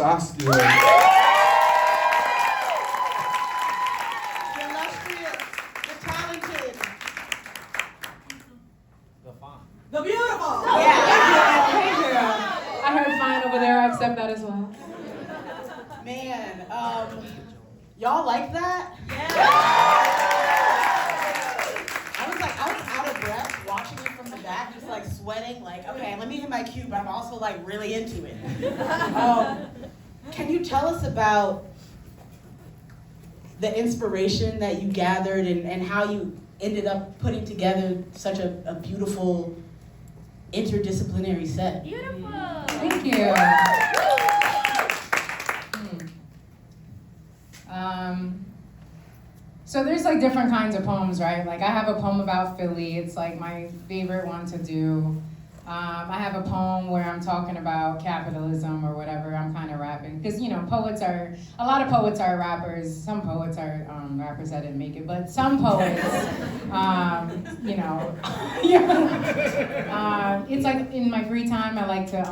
Saskia. The illustrious, the talented, The font. the beautiful. Hey girl. I heard fine over there. I accept that as well. Man, y'all like that? I was out of breath watching it from the back, just like sweating, like, okay, let me hit my cue, but I'm also like really into it. Can you tell us about the inspiration that you gathered and how you ended up putting together such a beautiful interdisciplinary set? Beautiful. Thank you. So there's like different kinds of poems, right? Like I have a poem about Philly. It's like my favorite one to do. I have a poem where I'm talking about capitalism or whatever. I'm kind of rapping because, you know, a lot of poets are rappers. Some poets are rappers that didn't make it, but some poets, you know, it's like in my free time I like to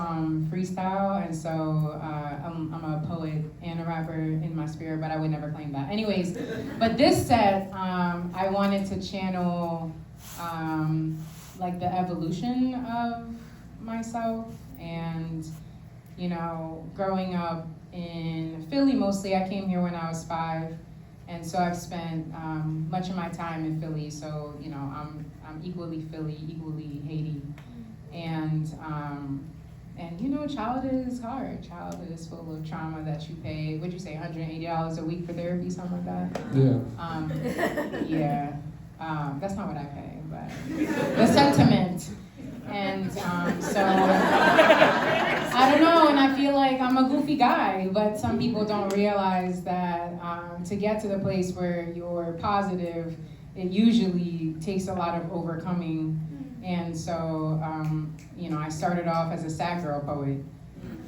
freestyle, and so I'm a poet and a rapper in my spirit, but I would never claim that. Anyways, but this set, I wanted to channel like the evolution of myself, and you know, growing up in Philly mostly. I came here when I was 5, and so I've spent much of my time in Philly. So you know, I'm equally Philly, equally Haiti, and you know, childhood is hard. Childhood is full of trauma that you pay. What'd you say, $180 a week for therapy, something like that? Yeah. That's not what I pay, but the sentiment. And so I don't know, and I feel like I'm a goofy guy, but some people don't realize that to get to the place where you're positive, it usually takes a lot of overcoming. And so, you know, I started off as a sad girl poet,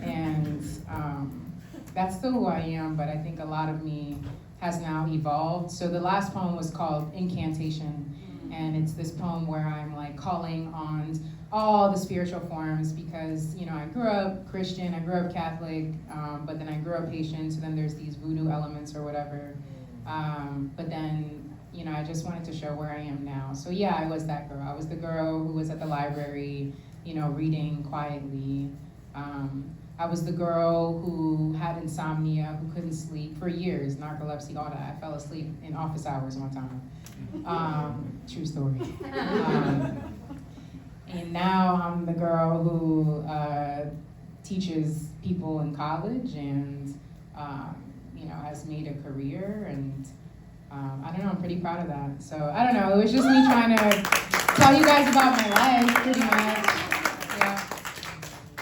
and that's still who I am, but I think a lot of me has now evolved. So the last poem was called Incantation, and it's this poem where I'm like calling on all the spiritual forms, because, you know, I grew up Christian, I grew up Catholic, but then I grew up Haitian, so then there's these voodoo elements or whatever. But then, you know, I just wanted to show where I am now. So yeah, I was that girl. I was the girl who was at the library, you know, reading quietly. I was the girl who had insomnia, who couldn't sleep for years, narcolepsy, all that. I fell asleep in office hours one time. True story. And now I'm the girl who teaches people in college and, you know, has made a career, and I don't know, I'm pretty proud of that. So I don't know, it was just me trying to tell you guys about my life, pretty much. Yeah.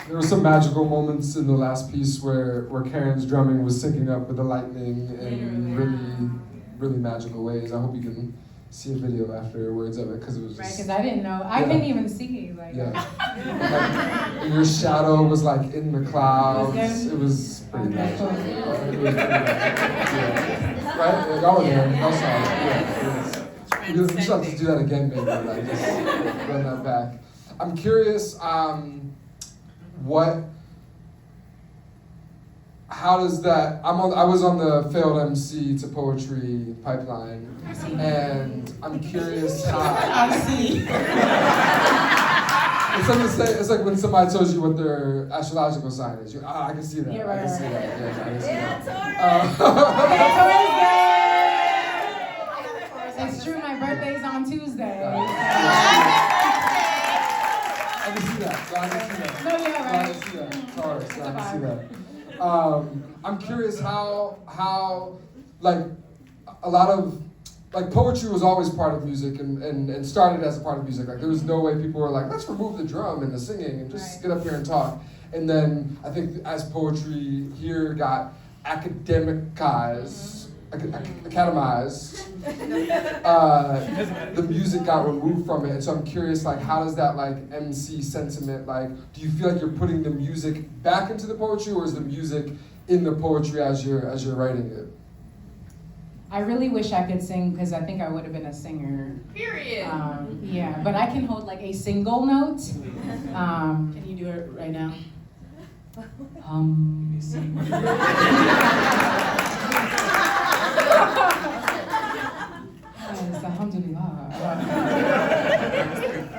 There were some magical moments in the last piece where Karen's drumming was syncing up with the lightning in really magical ways. I hope you can see a video afterwards of it, because it was just... Right, because I didn't know. I couldn't even see. Like, Like, your shadow was like in the clouds. It was pretty magical. It was pretty magical. Yeah. Right? Like, y'all were there. Y'all saw it. Yeah, we should have to do that again, maybe. Like, just run that back. I'm curious, how does that, I was on the failed MC to poetry pipeline, and I'm curious how... I see. It's like when somebody tells you what their astrological sign is. I can see that. Yeah, right, I can see that. Yeah, I can see that. It's true, my birthday's on Tuesday. I can see that. I can see that. No, yeah, right. I can see that. Sorry, I can see that. I'm curious how like a lot of, like, poetry was always part of music and started as a part of music. Like, there was no way people were like, let's remove the drum and the singing and just get up here and talk. And then I think as poetry here got academicized, the music got removed from it. And so I'm curious, like, how does that, like, MC sentiment, like, do you feel like you're putting the music back into the poetry, or is the music in the poetry as you're writing it? I really wish I could sing, because I think I would have been a singer. Period. Yeah, but I can hold like a single note. Can you do it right now? Yes, alhamdulillah.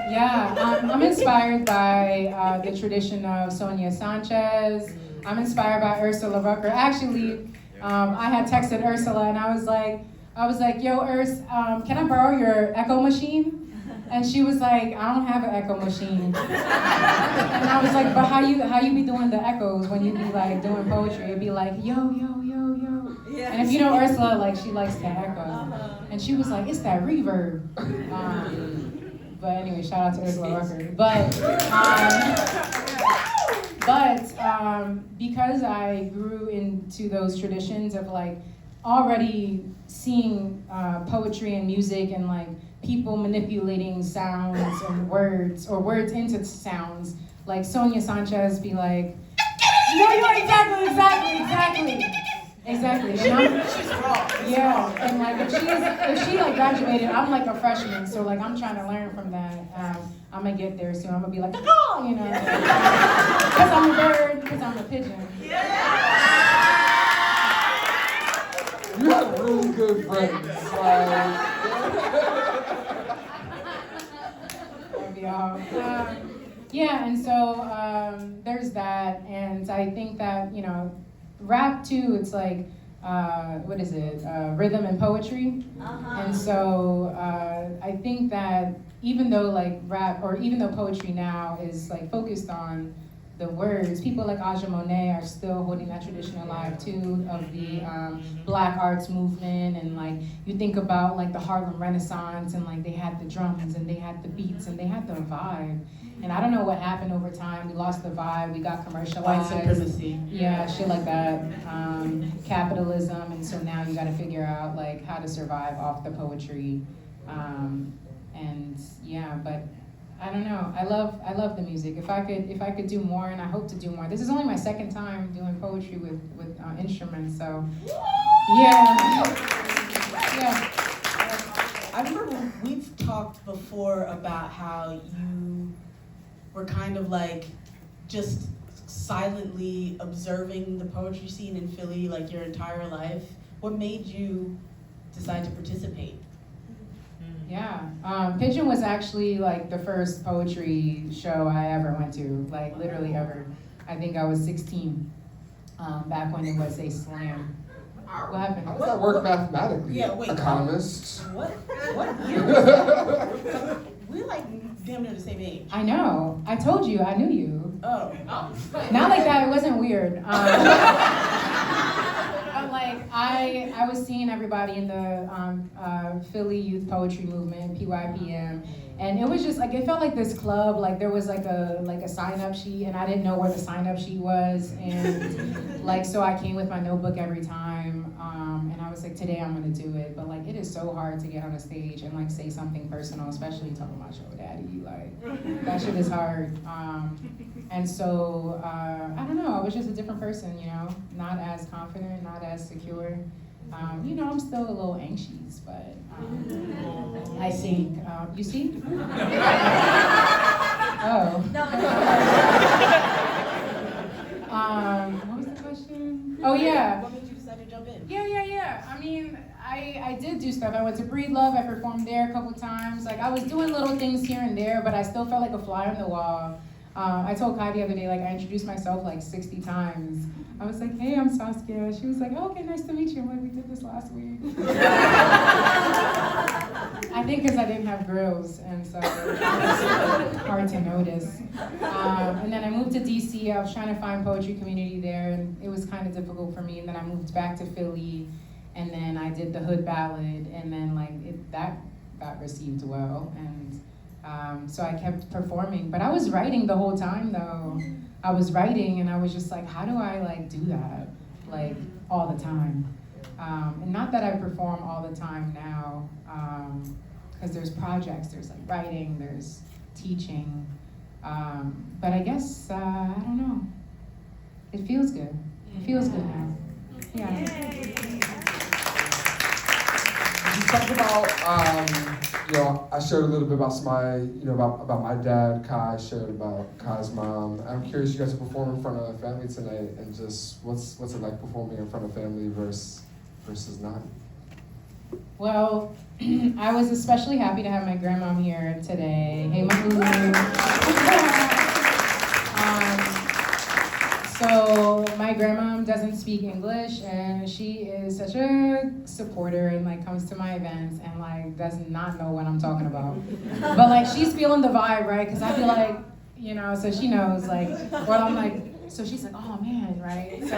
Yeah, I'm inspired by the tradition of Sonia Sanchez. I'm inspired by Ursula Rucker. Actually, I had texted Ursula and I was like, yo, Urs, can I borrow your echo machine? And she was like, I don't have an echo machine. And I was like, but how you be doing the echoes when you be like doing poetry? It'd be like, yo, yo, yo, yo. Yeah. And if you know Ursula, like she likes to echo. And she was like, it's that reverb. But anyway, shout out to Ursula Rucker. But because I grew into those traditions of like already seeing poetry and music and like people manipulating sounds and words or words into sounds, like Sonia Sanchez be like, no, you're exactly. And yeah, and like if she like graduated, I'm like a freshman, so like I'm trying to learn from that. I'm gonna get there soon. I'm gonna be like, oh, you know, because I'm a bird, because I'm a pigeon. You have really good friends. Yeah, and so there's that, and I think that, you know, rap too, it's like, what is it, rhythm and poetry. And so I think that even though like rap, or even though poetry now is like focused on the words, people like Aja Monet are still holding that tradition alive too, of the Black arts movement. And like you think about like the Harlem Renaissance, and like they had the drums and they had the beats and they had the vibe. And I don't know what happened over time. We lost the vibe. We got commercialized. White supremacy. Yeah, shit like that. Capitalism, and so now you got to figure out like how to survive off the poetry. And yeah, but I don't know. I love the music. If I could do more, and I hope to do more. This is only my second time doing poetry with instruments, so yeah. I remember we've talked before about how you were kind of like just silently observing the poetry scene in Philly like your entire life. What made you decide to participate? Yeah, Pigeon was actually like the first poetry show I ever went to, like literally ever. I think I was 16, back when it was a slam. What happened? How does that work mathematically? Yeah, wait. Economists. What year was that? We're like damn near the same age. I know. I told you. I knew you. Oh. Not like that. It wasn't weird. But like I was seeing everybody in the Philly Youth Poetry Movement, PYPM, and it was just like it felt like this club. Like there was like a sign up sheet, and I didn't know where the sign up sheet was, and like so I came with my notebook every time, and I was like, today I'm gonna do it. But like it is so hard to get on a stage and like say something personal, especially talking about your daddy. Like that shit is hard. And so, I don't know, I was just a different person, you know, not as confident, not as secure. You know, I'm still a little anxious, but I think, you see? Oh. What was the question? Oh, yeah. What made you decide to jump in? Yeah. I mean, I did do stuff. I went to Breed Love, I performed there a couple times. Like, I was doing little things here and there, but I still felt like a fly on the wall. I told Kai the other day, like, I introduced myself like 60 times. I was like, hey, I'm Saskia. She was like, oh, okay, nice to meet you. I'm like, we did this last week. I think because I didn't have grills, and so it was hard to notice. And then I moved to DC. I was trying to find poetry community there, and it was kind of difficult for me. And then I moved back to Philly, and then I did the Hood Ballad, and then like that got received well. And so I kept performing, but I was writing the whole time though. I was writing and I was just like, how do I like do that like all the time? And not that I perform all the time now, because there's projects, there's like writing, there's teaching, but I guess, I don't know. It feels good. It feels good now. Yeah. you talked about, I shared a little bit about about my dad. Kai shared about Kai's mom. I'm curious, you guys are performing in front of family tonight, and just what's it like performing in front of family versus not? Well, I was especially happy to have my grandmom here today. Hey, Mama. So my grandmom doesn't speak English, and she is such a supporter and like comes to my events and like does not know what I'm talking about. But like she's feeling the vibe, right? Because I feel like, so she knows like, or I'm like, so she's like, oh man, right? So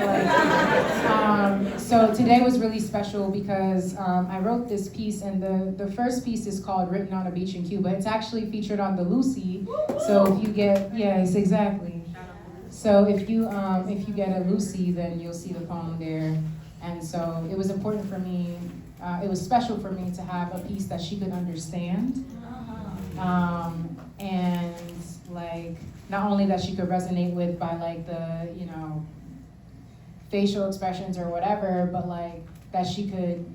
like, so today was really special because I wrote this piece, and the first piece is called Written on a Beach in Cuba. It's actually featured on the Lucy. So if you get, yes, exactly. So if you get a Lucy, then you'll see the poem there. And so it was important for me, it was special for me to have a piece that she could understand. And like, not only that she could resonate with by like the, facial expressions or whatever, but like that she could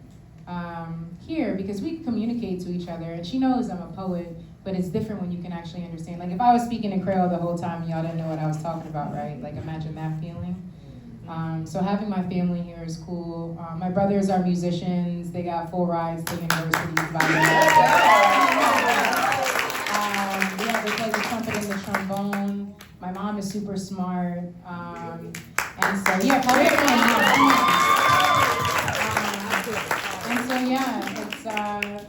hear, because we communicate to each other, and she knows I'm a poet, but it's different when you can actually understand. Like if I was speaking in Creole the whole time and y'all didn't know what I was talking about, right? Like imagine that feeling. So having my family here is cool. My brothers are musicians. They got full rides to universities by the way. They play the trumpet and the trombone. My mom is super smart. And so, yeah, probably my mom. And so, yeah,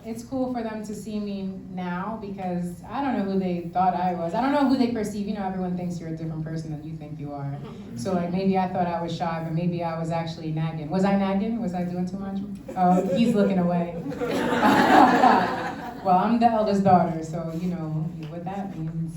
it's cool for them to see me now, because I don't know who they thought I was. I don't know who they perceive. Everyone thinks you're a different person than you think you are. So like maybe I thought I was shy, but maybe I was actually nagging. Was I nagging? Was I doing too much? Oh, he's looking away. Well, I'm the eldest daughter, so you know what that means.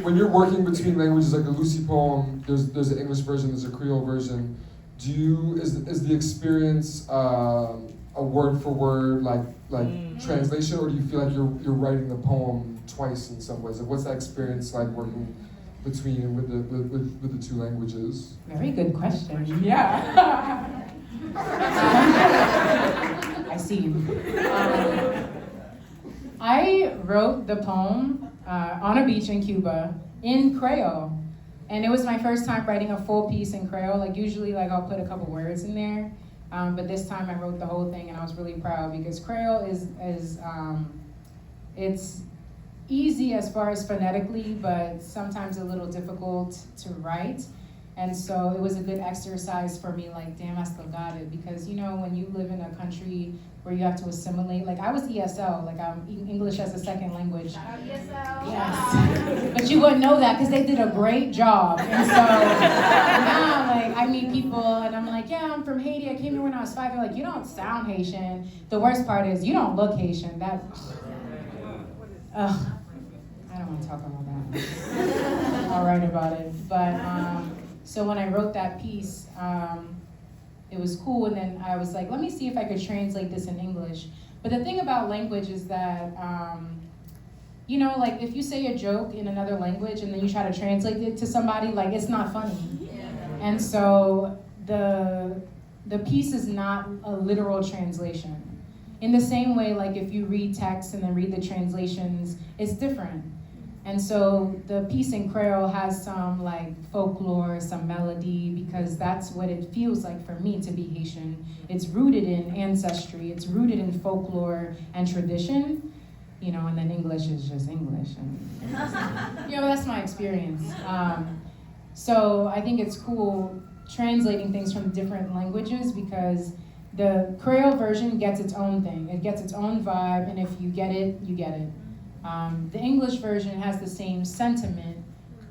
When you're working between languages, like the Lucy poem, there's an English version, there's a Creole version. Is the experience a word for word like translation, or do you feel like you're writing the poem twice in some ways? Like what's that experience like working between and with the two languages? Very good question. Yeah. I see you. I wrote the poem on a beach in Cuba in Creole. And it was my first time writing a full piece in Creole. Like usually I'll put a couple words in there. But this time I wrote the whole thing, and I was really proud because Creole is it's easy as far as phonetically, but sometimes a little difficult to write. And so it was a good exercise for me, like, damn, I still got it. Because, when you live in a country where you have to assimilate, like I was ESL, like I'm English as a second language. Shout out ESL. Yes. But you wouldn't know that because they did a great job. And so now, like, I meet people and I'm like, yeah, I'm from Haiti. I came here when I was 5. They're like, you don't sound Haitian. The worst part is you don't look Haitian. I don't want to talk about that. I'll write about it. But, so when I wrote that piece, it was cool, and then I was like, let me see if I could translate this in English. But the thing about language is that, like if you say a joke in another language and then you try to translate it to somebody, like it's not funny. Yeah. And so the piece is not a literal translation. In the same way, like if you read text and then read the translations, it's different. And so the piece in Creole has some like folklore, some melody, because that's what it feels like for me to be Haitian. It's rooted in ancestry, it's rooted in folklore and tradition, and then English is just English. And, that's my experience. So I think it's cool translating things from different languages, because the Creole version gets its own thing. It gets its own vibe, and if you get it, you get it. The English version has the same sentiment,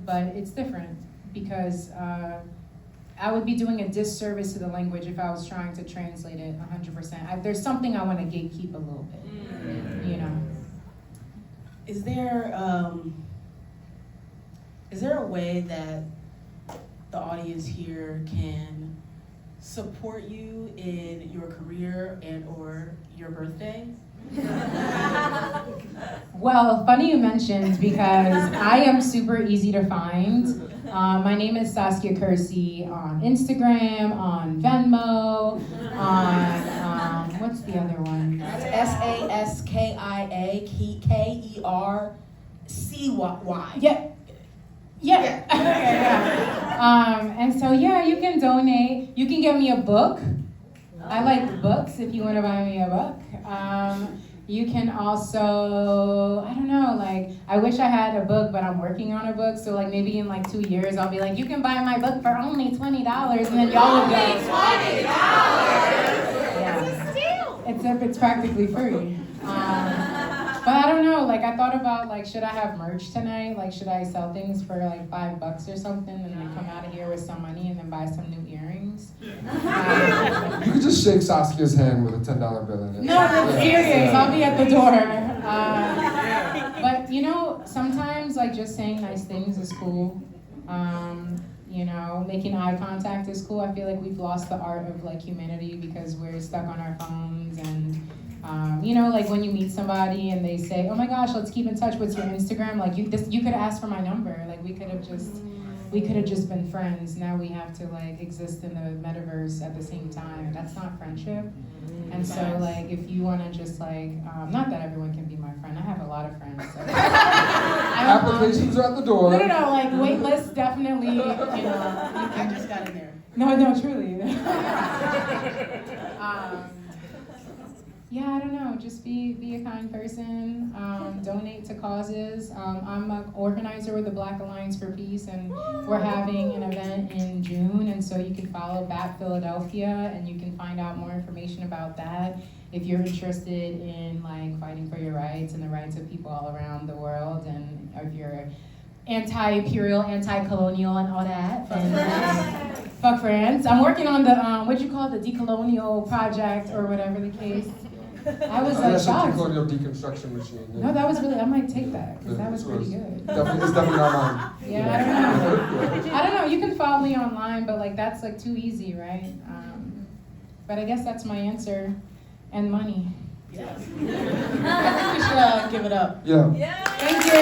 but it's different because I would be doing a disservice to the language if I was trying to translate it 100%. There's something I want to gatekeep a little bit, Is there a way that the audience here can support you in your career and or your birthday? Well, funny you mentioned, because I am super easy to find. My name is Saskia Kersey on Instagram, on Venmo, on, what's the other one? SASKIA Yeah. Okay, yeah. And so, yeah, you can donate. You can get me a book. I like books if you want to buy me a book. You can also, I don't know, like, I wish I had a book, but I'm working on a book. So, like, maybe in like 2 years, I'll be like, you can buy my book for only $20. And then y'all will go. $20? Yeah. It's practically free. But I don't know, like, I thought about, like, should I have merch tonight? Like, should I sell things for like $5 or something and then come out of here with some money and then buy some new earrings? You could just shake Saskia's hand with a $10 bill in it. No, that's serious. I'll be at the door. But you know, sometimes like just saying nice things is cool. You know, making eye contact is cool. I feel like we've lost the art of like humanity because we're stuck on our phones and. You know, like when you meet somebody and they say, "Oh my gosh, let's keep in touch. What's your Instagram?" Like you could ask for my number. Like we could have just been friends. Now we have to like exist in the metaverse at the same time. That's not friendship. And so like if you want to just like, not that everyone can be my friend. I have a lot of friends. So. Applications are at the door. No. Like wait list definitely. You know. I just got in there. No, truly. Yeah, I don't know. Just be a kind person. Donate to causes. I'm an organizer with the Black Alliance for Peace, and we're having an event in June. And so you can follow BAT Philadelphia, and you can find out more information about that if you're interested in like fighting for your rights and the rights of people all around the world, and if you're anti-imperial, anti-colonial, and all that. And fuck France. I'm working on the what you call the decolonial project or whatever the case. I was like that's shocked. a colonial deconstruction machine. Yeah. No, that was really. I might take that because that was pretty good. It's definitely not mine. Yeah, I don't know. You can follow me online, but like that's like too easy, right? But I guess that's my answer. And money. Yes. I think we should give it up. Yeah. Thank you.